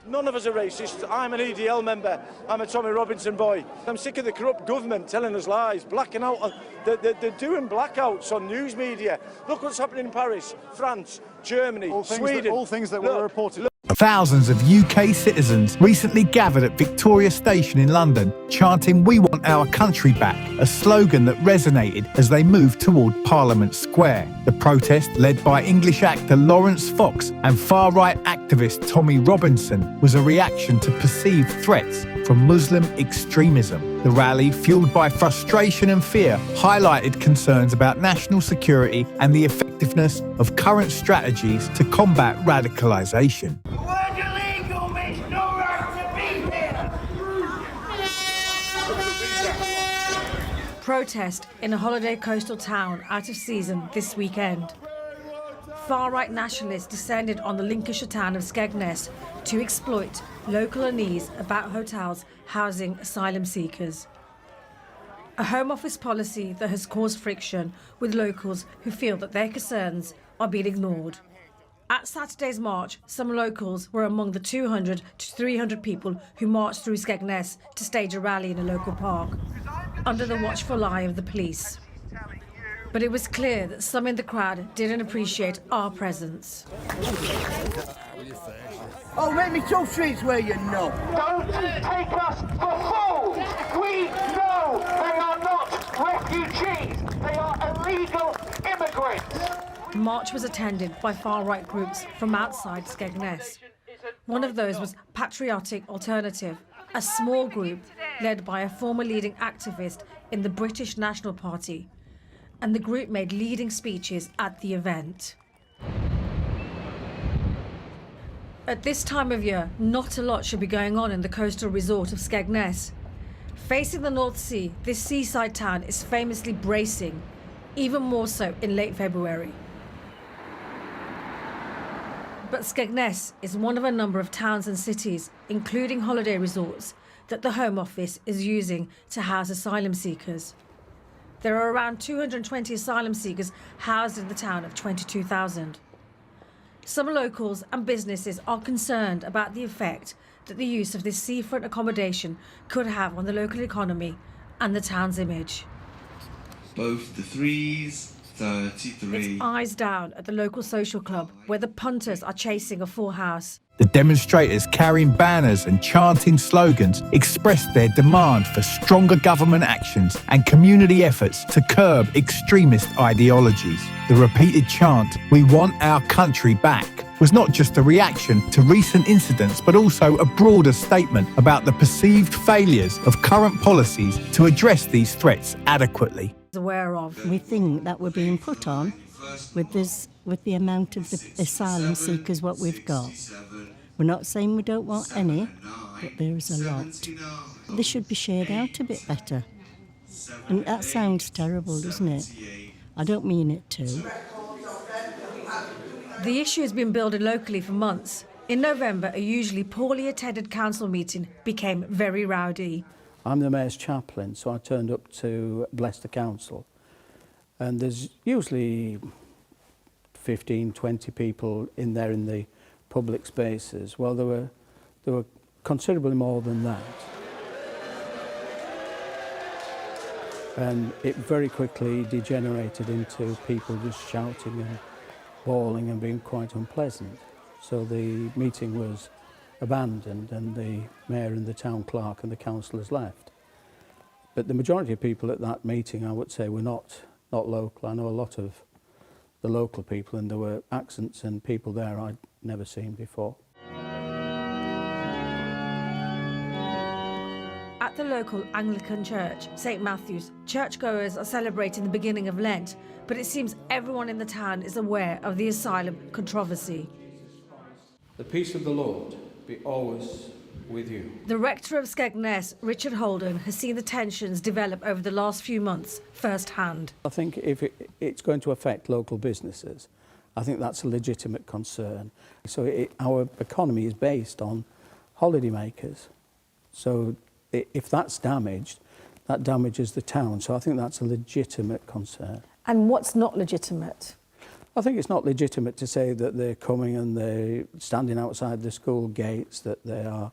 None of us are racist. I'm an EDL member. I'm a Tommy Robinson boy. I'm sick of the corrupt government telling us lies, blacking out. They're doing blackouts on news media. Look what's happening in Paris, France, Germany, Sweden. All things that were reported. Thousands of UK citizens recently gathered at Victoria Station in London, chanting "We want our country back," a slogan that resonated as they moved toward Parliament Square. The protest, led by English actor Lawrence Fox and far-right activist Tommy Robinson, was a reaction to perceived threats from Muslim extremism. The rally, fueled by frustration and fear, highlighted concerns about national security and the effectiveness of current strategies to combat radicalization. Protest in a holiday coastal town out of season this weekend. Far-right nationalists descended on the Lincolnshire town of Skegness to exploit local unease about hotels housing asylum seekers. A Home Office policy that has caused friction with locals who feel that their concerns are being ignored. At Saturday's march, some locals were among the 200 to 300 people who marched through Skegness to stage a rally in a local park, under the watchful eye of the police. But it was clear that some in the crowd didn't appreciate our presence. Oh, let me two streets where you know. Don't take us for fools! We know they are not refugees. They are illegal immigrants. The march was attended by far-right groups from outside Skegness. One of those was Patriotic Alternative, a small group led by a former leading activist in the British National Party. And the group made leading speeches at the event. At this time of year, not a lot should be going on in the coastal resort of Skegness. Facing the North Sea, this seaside town is famously bracing, even more so in late February. But Skegness is one of a number of towns and cities, including holiday resorts, that the Home Office is using to house asylum seekers. There are around 220 asylum seekers housed in the town of 22,000. Some locals and businesses are concerned about the effect that the use of this seafront accommodation could have on the local economy and the town's image. Both the threes, 33. It's eyes down at the local social club where the punters are chasing a full house. The demonstrators, carrying banners and chanting slogans, expressed their demand for stronger government actions and community efforts to curb extremist ideologies. The repeated chant, "We want our country back," was not just a reaction to recent incidents, but also a broader statement about the perceived failures of current policies to address these threats adequately. Aware of. We think that we're being put on with the amount of the asylum seekers what we've got. We're not saying we don't want any, but there is a lot. They should be shared out a bit better. And that sounds terrible, doesn't it? I don't mean it to. The issue has been building locally for months. In November, a usually poorly attended council meeting became very rowdy. I'm the Mayor's chaplain, so I turned up to bless the council. And there's usually 15, 20 people in there in the public spaces. Well, there were considerably more than that. And it very quickly degenerated into people just shouting and bawling and being quite unpleasant. So the meeting was abandoned and the mayor and the town clerk and the councillors left. But the majority of people at that meeting, I would say, were not local. I know a lot of the local people, and there were accents and people there I'd never seen before. At the local Anglican church, St Matthew's, churchgoers are celebrating the beginning of Lent, but it seems everyone in the town is aware of the asylum controversy. The peace of the Lord be always with you. The rector of Skegness, Richard Holden, has seen the tensions develop over the last few months firsthand. I think if it's going to affect local businesses, I think that's a legitimate concern. So our economy is based on holidaymakers. So if that's damaged, that damages the town. So I think that's a legitimate concern. And what's not legitimate? I think it's not legitimate to say that they're coming and they're standing outside the school gates, that they are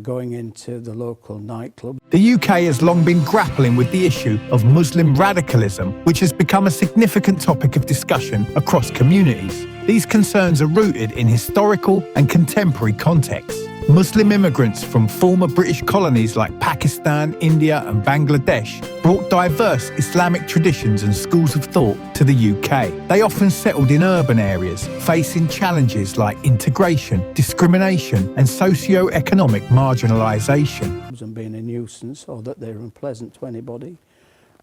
going into the local nightclub. The UK has long been grappling with the issue of Muslim radicalism, which has become a significant topic of discussion across communities. These concerns are rooted in historical and contemporary contexts. Muslim immigrants from former British colonies like Pakistan, India and Bangladesh brought diverse Islamic traditions and schools of thought to the UK. They often settled in urban areas, facing challenges like integration, discrimination and socio-economic marginalisation. And being a nuisance or that they're unpleasant to anybody.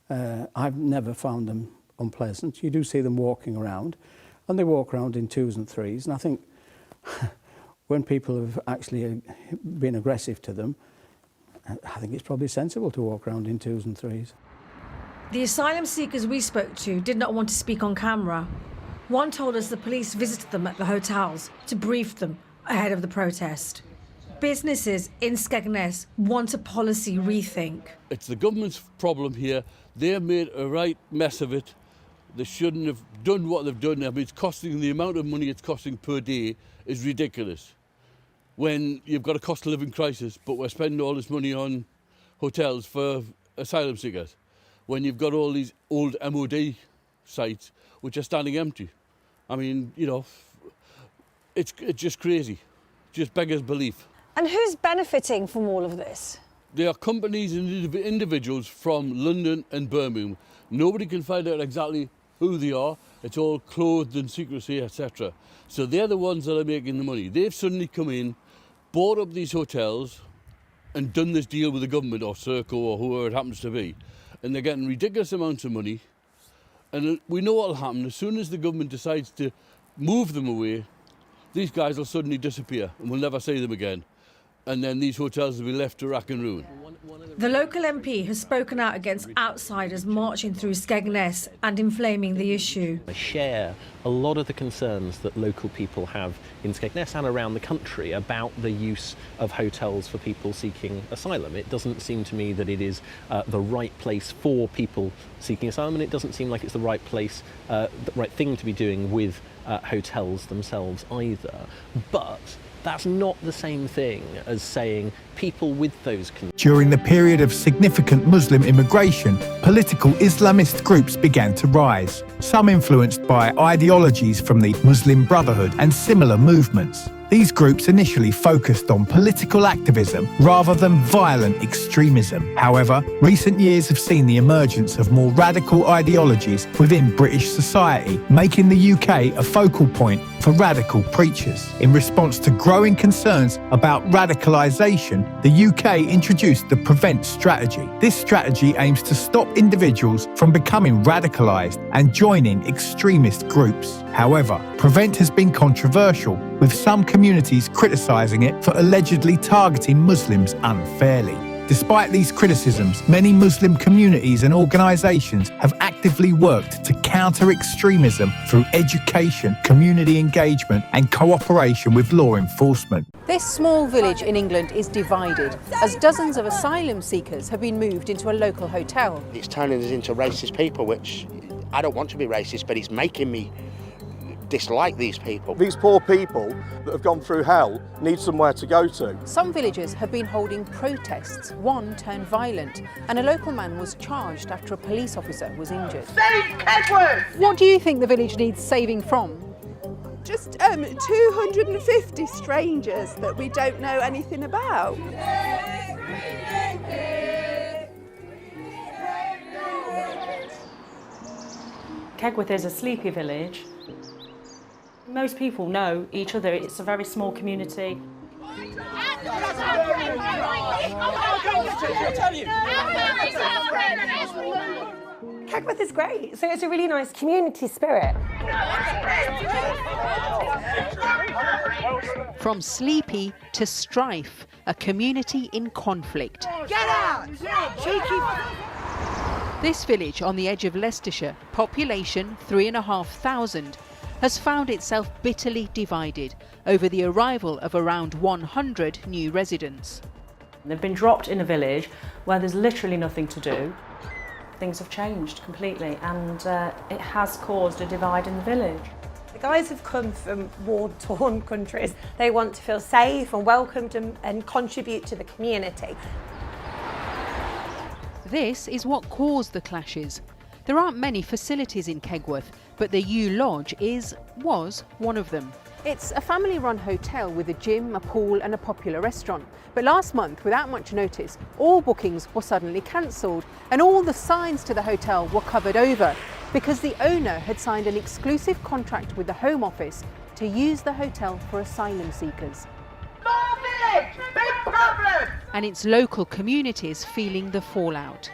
I've never found them unpleasant. You do see them walking around, and they walk around in twos and threes, and I think when people have actually been aggressive to them, I think it's probably sensible to walk around in twos and threes. The asylum seekers we spoke to did not want to speak on camera. One told us the police visited them at the hotels to brief them ahead of the protest. Businesses in Skegness want a policy rethink. It's the government's problem here. They've made a right mess of it. They shouldn't have done what they've done. I mean, it's costing, the amount of money it's costing per day is ridiculous. When you've got a cost of living crisis, but we're spending all this money on hotels for asylum seekers. When you've got all these old MOD sites which are standing empty. I mean, you know, it's just crazy. Just beggars belief. And who's benefiting from all of this? There are companies and individuals from London and Birmingham. Nobody can find out exactly who they are. It's all clothed in secrecy, etc. So they're the ones that are making the money. They've suddenly come in, bought up these hotels and done this deal with the government or Serco or whoever it happens to be. And they're getting ridiculous amounts of money. And we know what will happen. As soon as the government decides to move them away, these guys will suddenly disappear and we'll never see them again. And then these hotels will be left to rack and ruin. The local MP has spoken out against outsiders marching through Skegness and inflaming the issue. I share a lot of the concerns that local people have in Skegness and around the country about the use of hotels for people seeking asylum. It doesn't seem to me that it is the right place for people seeking asylum, and it doesn't seem like it's the right place, the right thing to be doing with hotels themselves either. But that's not the same thing as saying people with those concerns. During the period of significant Muslim immigration, political Islamist groups began to rise, some influenced by ideologies from the Muslim Brotherhood and similar movements. These groups initially focused on political activism rather than violent extremism. However, recent years have seen the emergence of more radical ideologies within British society, making the UK a focal point for radical preachers. In response to growing concerns about radicalisation, the UK introduced the PREVENT strategy. This strategy aims to stop individuals from becoming radicalised and joining extremist groups. However, PREVENT has been controversial, with some communities criticising it for allegedly targeting Muslims unfairly. Despite these criticisms, many Muslim communities and organisations have actively worked to counter extremism through education, community engagement and cooperation with law enforcement. This small village in England is divided as dozens of asylum seekers have been moved into a local hotel. It's turning us into racist people, which I don't want to be racist, but it's making me dislike these people. These poor people that have gone through hell need somewhere to go to. Some villagers have been holding protests. One turned violent, and a local man was charged after a police officer was injured. Save Kedworth! What do you think the village needs saving from? Just 250 strangers that we don't know anything about. Kedworth is a sleepy village. Most people know each other. It's a very small community. Kedworth is great, so it's a really nice community spirit. From sleepy to strife, a community in conflict. Get out! Cheeky! This village on the edge of Leicestershire, population 3,500, has found itself bitterly divided over the arrival of around 100 new residents. They've been dropped in a village where there's literally nothing to do. Things have changed completely, and it has caused a divide in the village. The guys have come from war-torn countries. They want to feel safe and welcomed and contribute to the community. This is what caused the clashes. There aren't many facilities in Kegworth, but the U Lodge was one of them. It's a family-run hotel with a gym, a pool and a popular restaurant. But last month, without much notice, all bookings were suddenly cancelled and all the signs to the hotel were covered over because the owner had signed an exclusive contract with the Home Office to use the hotel for asylum seekers. Big problem! And its local communities feeling the fallout.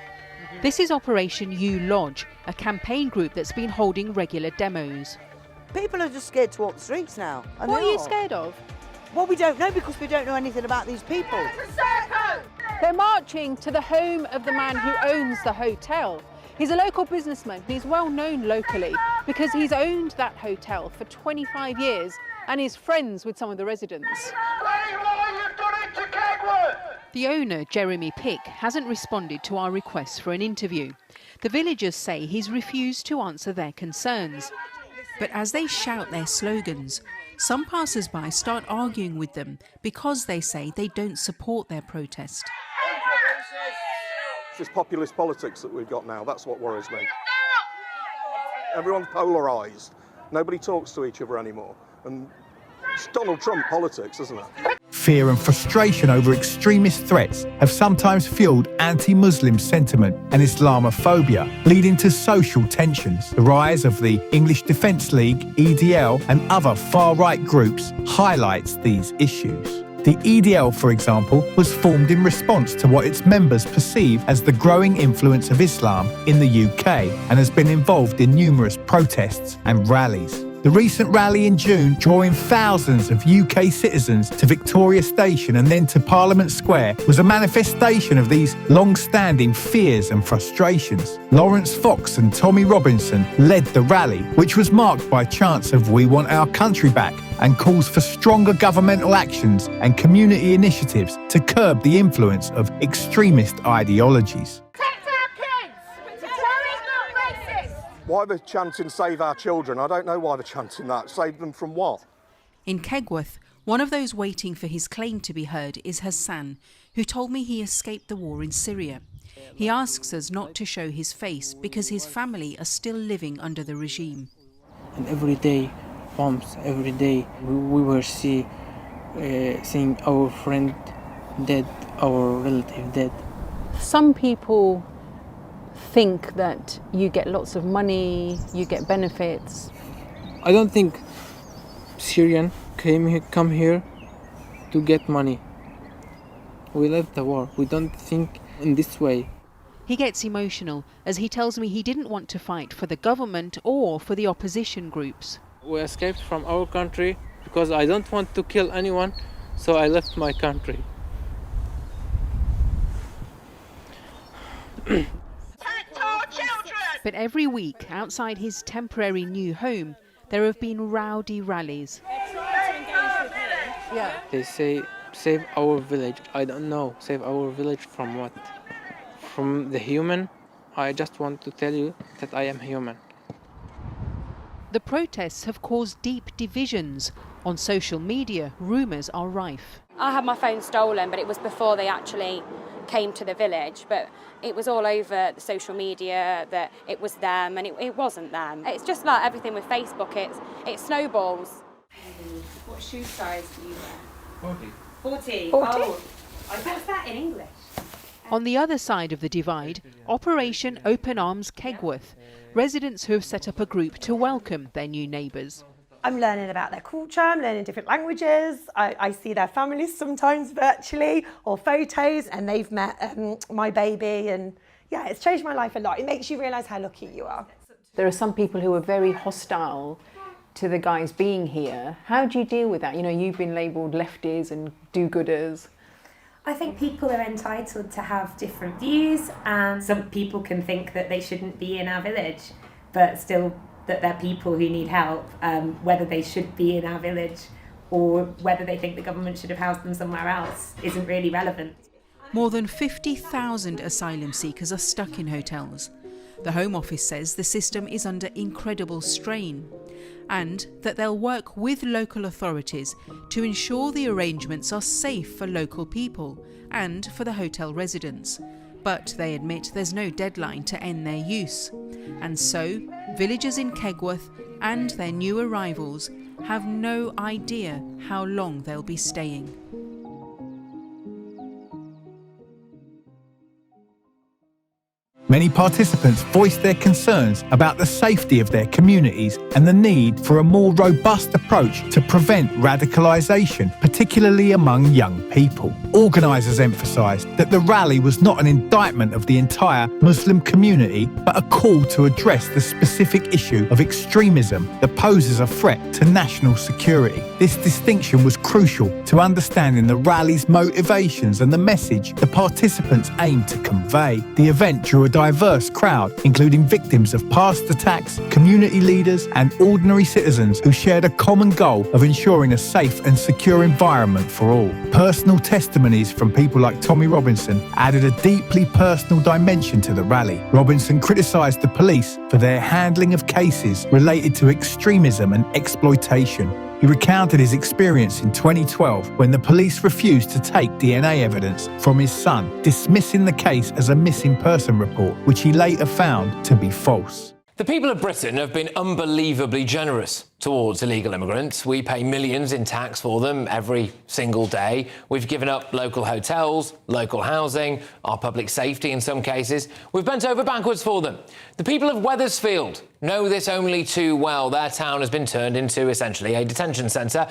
This is Operation U Lodge, a campaign group that's been holding regular demos. People are just scared to walk the streets now. What are you scared of? Well, we don't know because we don't know anything about these people. They're marching to the home of the man who owns the hotel. He's a local businessman. He's well known locally because he's owned that hotel for 25 years and is friends with some of the residents. The owner, Jeremy Pick, hasn't responded to our request for an interview. The villagers say he's refused to answer their concerns. But as they shout their slogans, some passers-by start arguing with them because they say they don't support their protest. It's this populist politics that we've got now, that's what worries me. Everyone's polarised. Nobody talks to each other anymore. And it's Donald Trump politics, isn't it? Fear and frustration over extremist threats have sometimes fueled anti-Muslim sentiment and Islamophobia, leading to social tensions. The rise of the English Defence League, EDL, and other far-right groups highlights these issues. The EDL, for example, was formed in response to what its members perceive as the growing influence of Islam in the UK and has been involved in numerous protests and rallies. The recent rally in June, drawing thousands of UK citizens to Victoria Station and then to Parliament Square, was a manifestation of these long-standing fears and frustrations. Lawrence Fox and Tommy Robinson led the rally, which was marked by chants of "We want our country back" and calls for stronger governmental actions and community initiatives to curb the influence of extremist ideologies. Why they're chanting "Save our children"? I don't know why they're chanting that. Save them from what? In Kegworth, one of those waiting for his claim to be heard is Hassan, who told me he escaped the war in Syria. He asks us not to show his face because his family are still living under the regime. And every day, bombs, every day, we were seeing our friend dead, our relative dead. Some people think that you get lots of money, you get benefits. I don't think Syrian come here to get money. We left the war. We don't think in this way. He gets emotional as he tells me he didn't want to fight for the government or for the opposition groups. We escaped from our country because I don't want to kill anyone, so I left my country. But every week, outside his temporary new home, there have been rowdy rallies. Yeah. They say, save our village. I don't know. Save our village from what? From the human? I just want to tell you that I am human. The protests have caused deep divisions. On social media, rumours are rife. I had my phone stolen, but it was before they actually came to the village, but it was all over the social media that it was them and it wasn't them. It's just like everything with Facebook, it snowballs. What shoe size do you wear? 40. 40? Oh, what's that in English? On the other side of the divide, Operation Open Arms Kegworth, residents who have set up a group to welcome their new neighbours. I'm learning about their culture, I'm learning different languages, I see their families sometimes virtually or photos, and they've met my baby, and yeah, it's changed my life a lot. It makes you realise how lucky you are. There are some people who are very hostile to the guys being here. How do you deal with that? You know, you've been labelled lefties and do-gooders. I think people are entitled to have different views, and some people can think that they shouldn't be in our village, but still that they're people who need help, whether they should be in our village or whether they think the government should have housed them somewhere else isn't really relevant. More than 50,000 asylum seekers are stuck in hotels. The Home Office says the system is under incredible strain. and that they'll work with local authorities to ensure the arrangements are safe for local people and for the hotel residents. But they admit there's no deadline to end their use. And so, villagers in Kegworth and their new arrivals have no idea how long they'll be staying. Many participants voiced their concerns about the safety of their communities and the need for a more robust approach to prevent radicalisation, particularly among young people. Organisers emphasised that the rally was not an indictment of the entire Muslim community, but a call to address the specific issue of extremism that poses a threat to national security. This distinction was crucial to understanding the rally's motivations and the message the participants aimed to convey. The event drew a diverse crowd, including victims of past attacks, community leaders and ordinary citizens who shared a common goal of ensuring a safe and secure environment for all. Personal testimonies from people like Tommy Robinson added a deeply personal dimension to the rally. Robinson criticised the police for their handling of cases related to extremism and exploitation. He recounted his experience in 2012 when the police refused to take DNA evidence from his son, dismissing the case as a missing person report, which he later found to be false. The people of Britain have been unbelievably generous towards illegal immigrants. We pay millions in tax for them every single day. We've given up local hotels, local housing, our public safety in some cases. We've bent over backwards for them. The people of Wethersfield know this only too well. Their town has been turned into essentially a detention centre.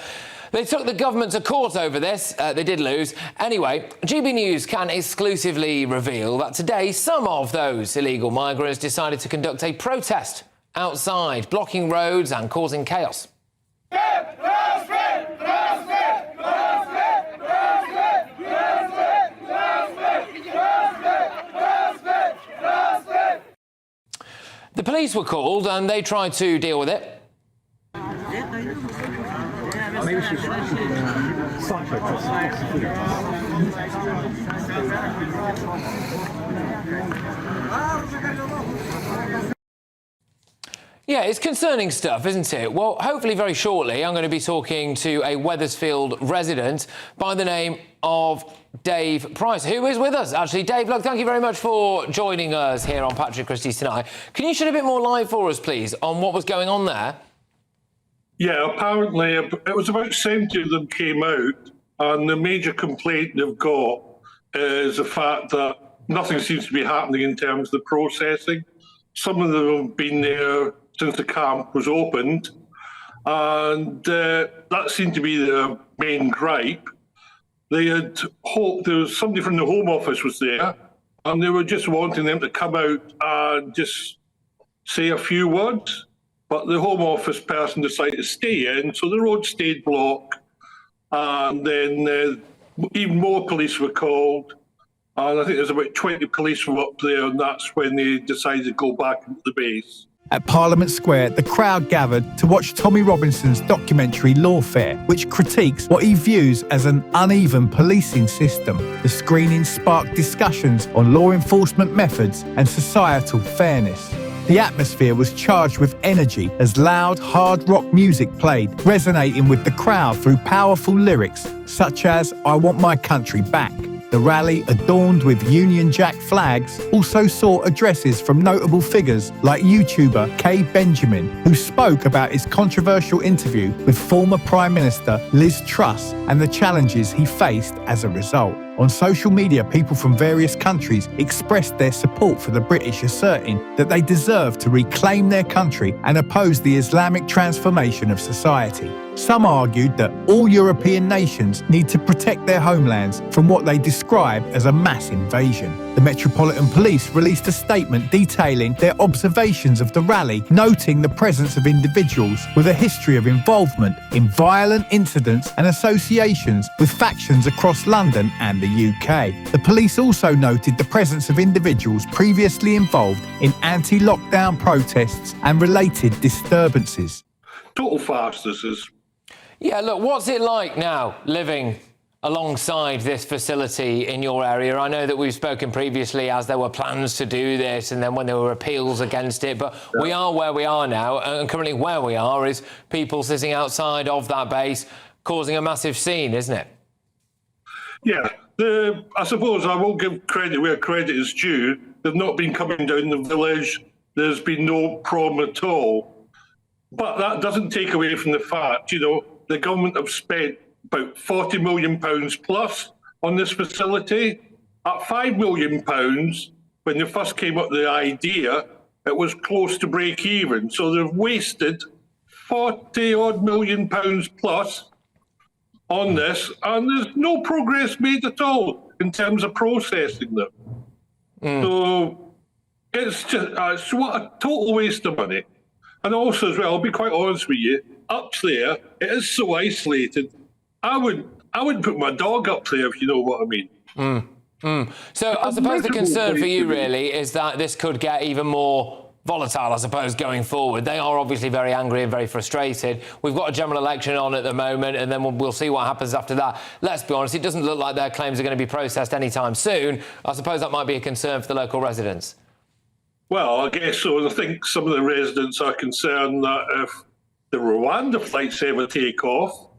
They took the government to court over this. They did lose. Anyway, GB News can exclusively reveal that today some of those illegal migrants decided to conduct a protest outside, blocking roads and causing chaos. The police were called and they tried to deal with it. Maybe she should Yeah, it's concerning stuff, isn't it? Well, hopefully very shortly I'm going to be talking to a Wethersfield resident by the name of Dave Price, who is with us, actually. Dave, look, thank you very much for joining us here on Patrick Christie's Tonight. Can you shed a bit more light for us, please, on what was going on there? Yeah, apparently it was about 70 of them came out, and the major complaint they've got is the fact that nothing seems to be happening in terms of the processing. Some of them have been there since the camp was opened, and that seemed to be their main gripe. They had hoped there was somebody from the Home Office was there, and they were just wanting them to come out and just say a few words. But the Home Office person decided to stay in, so the road stayed blocked. And then even more police were called. And I think there's about 20 police were up there, and that's when they decided to go back into the base. At Parliament Square, the crowd gathered to watch Tommy Robinson's documentary Lawfare, which critiques what he views as an uneven policing system. The screening sparked discussions on law enforcement methods and societal fairness. The atmosphere was charged with energy as loud, hard rock music played, resonating with the crowd through powerful lyrics such as "I Want My Country Back." The rally, adorned with Union Jack flags, also saw addresses from notable figures like YouTuber Kay Benjamin, who spoke about his controversial interview with former Prime Minister Liz Truss and the challenges he faced as a result. On social media, people from various countries expressed their support for the British, asserting that they deserve to reclaim their country and oppose the Islamic transformation of society. Some argued that all European nations need to protect their homelands from what they described as a mass invasion. The Metropolitan Police released a statement detailing their observations of the rally, noting the presence of individuals with a history of involvement in violent incidents and associations with factions across London and the UK. The police also noted the presence of individuals previously involved in anti-lockdown protests and related disturbances. Total farce, this is. Yeah, look, what's it like now living alongside this facility in your area? I know that we've spoken previously as there were plans to do this and then when there were appeals against it, but we are where we are now, and currently where we are is people sitting outside of that base causing a massive scene, isn't it? Yeah, I suppose I will give credit where credit is due. They've not been coming down the village. There's been no problem at all. But that doesn't take away from the fact, the government have spent about £40 million plus on this facility. At £5 million, when they first came up with the idea, it was close to break even. So they've wasted £40 million plus on this, and there's no progress made at all in terms of processing them. So it's just it's what a total waste of money. And also as well, I'll be quite honest with you, up there it is so isolated. I wouldn't put my dog up there, if you know what I mean. So I suppose the concern for you really is that this could get even more volatile, I suppose, going forward. They are obviously very angry and very frustrated. We've got a general election on at the moment, and then we'll see what happens after that. Let's be honest, it doesn't look like their claims are going to be processed anytime soon. I suppose that might be a concern for the local residents. Well, I guess so. And I think some of the residents are concerned that if the Rwanda flights ever take off,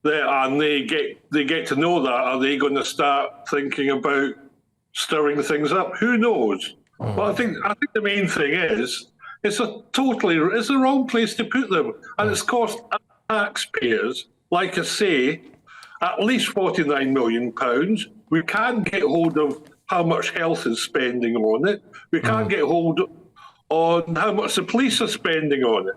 and they get to know that, are they going to start thinking about stirring things up? Who knows? But I think the main thing is it's the wrong place to put them, and it's cost taxpayers, like I say, at least £49 million. We can't get hold of how much health is spending on it. We can't get hold on how much the police are spending on it.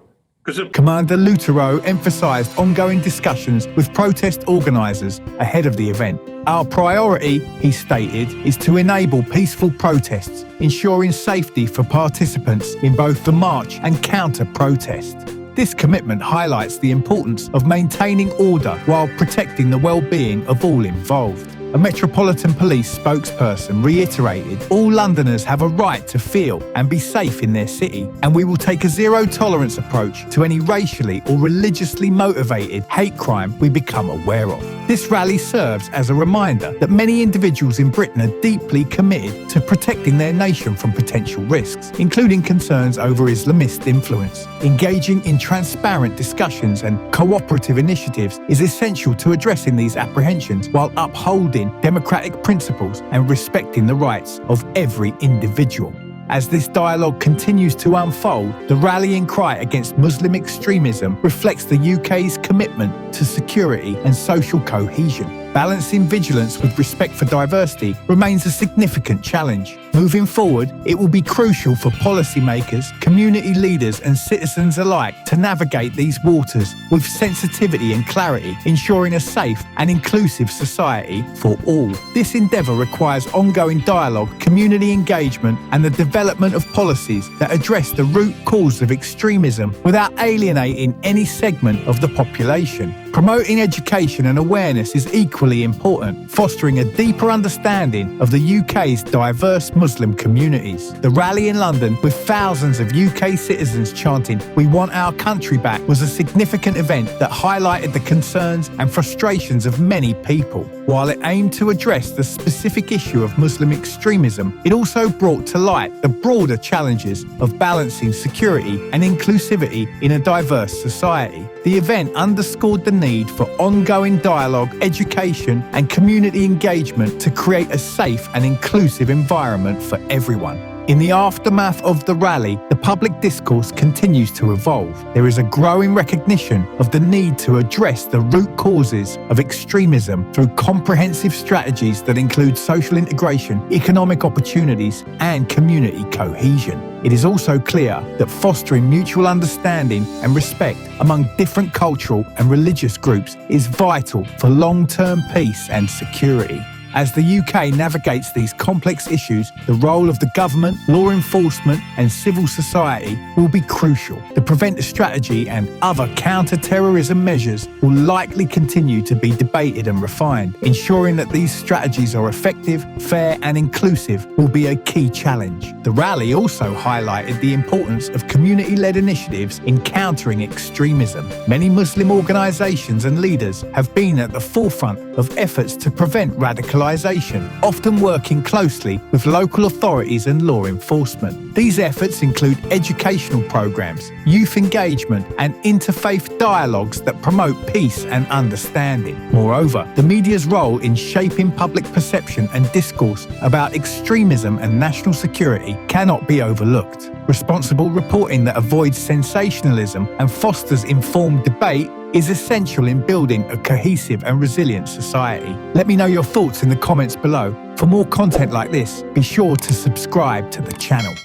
Commander Lutero emphasised ongoing discussions with protest organisers ahead of the event. Our priority, he stated, is to enable peaceful protests, ensuring safety for participants in both the march and counter-protest. This commitment highlights the importance of maintaining order while protecting the well-being of all involved. A Metropolitan Police spokesperson reiterated, all Londoners have a right to feel and be safe in their city, and we will take a zero-tolerance approach to any racially or religiously motivated hate crime we become aware of. This rally serves as a reminder that many individuals in Britain are deeply committed to protecting their nation from potential risks, including concerns over Islamist influence. Engaging in transparent discussions and cooperative initiatives is essential to addressing these apprehensions while upholding democratic principles and respecting the rights of every individual. As this dialogue continues to unfold, the rallying cry against Muslim extremism reflects the UK's commitment to security and social cohesion. Balancing vigilance with respect for diversity remains a significant challenge. Moving forward, it will be crucial for policymakers, community leaders and citizens alike to navigate these waters with sensitivity and clarity, ensuring a safe and inclusive society for all. This endeavour requires ongoing dialogue, community engagement and the development of policies that address the root cause of extremism without alienating any segment of the population. Promoting education and awareness is equally important, fostering a deeper understanding of the UK's diverse Muslim communities. The rally in London, with thousands of UK citizens chanting, "We want our country back," was a significant event that highlighted the concerns and frustrations of many people. While it aimed to address the specific issue of Muslim extremism, it also brought to light the broader challenges of balancing security and inclusivity in a diverse society. The event underscored the need for ongoing dialogue, education and community engagement to create a safe and inclusive environment for everyone. In the aftermath of the rally, the public discourse continues to evolve. There is a growing recognition of the need to address the root causes of extremism through comprehensive strategies that include social integration, economic opportunities, and community cohesion. It is also clear that fostering mutual understanding and respect among different cultural and religious groups is vital for long-term peace and security. As the UK navigates these complex issues, the role of the government, law enforcement and civil society will be crucial. The Prevent Strategy and other counter-terrorism measures will likely continue to be debated and refined. Ensuring that these strategies are effective, fair and inclusive will be a key challenge. The rally also highlighted the importance of community-led initiatives in countering extremism. Many Muslim organisations and leaders have been at the forefront of efforts to prevent radicalisation, often working closely with local authorities and law enforcement. These efforts include educational programmes, youth engagement and interfaith dialogues that promote peace and understanding. Moreover, the media's role in shaping public perception and discourse about extremism and national security cannot be overlooked. Responsible reporting that avoids sensationalism and fosters informed debate is essential in building a cohesive and resilient society. Let me know your thoughts in the comments below. For more content like this, be sure to subscribe to the channel.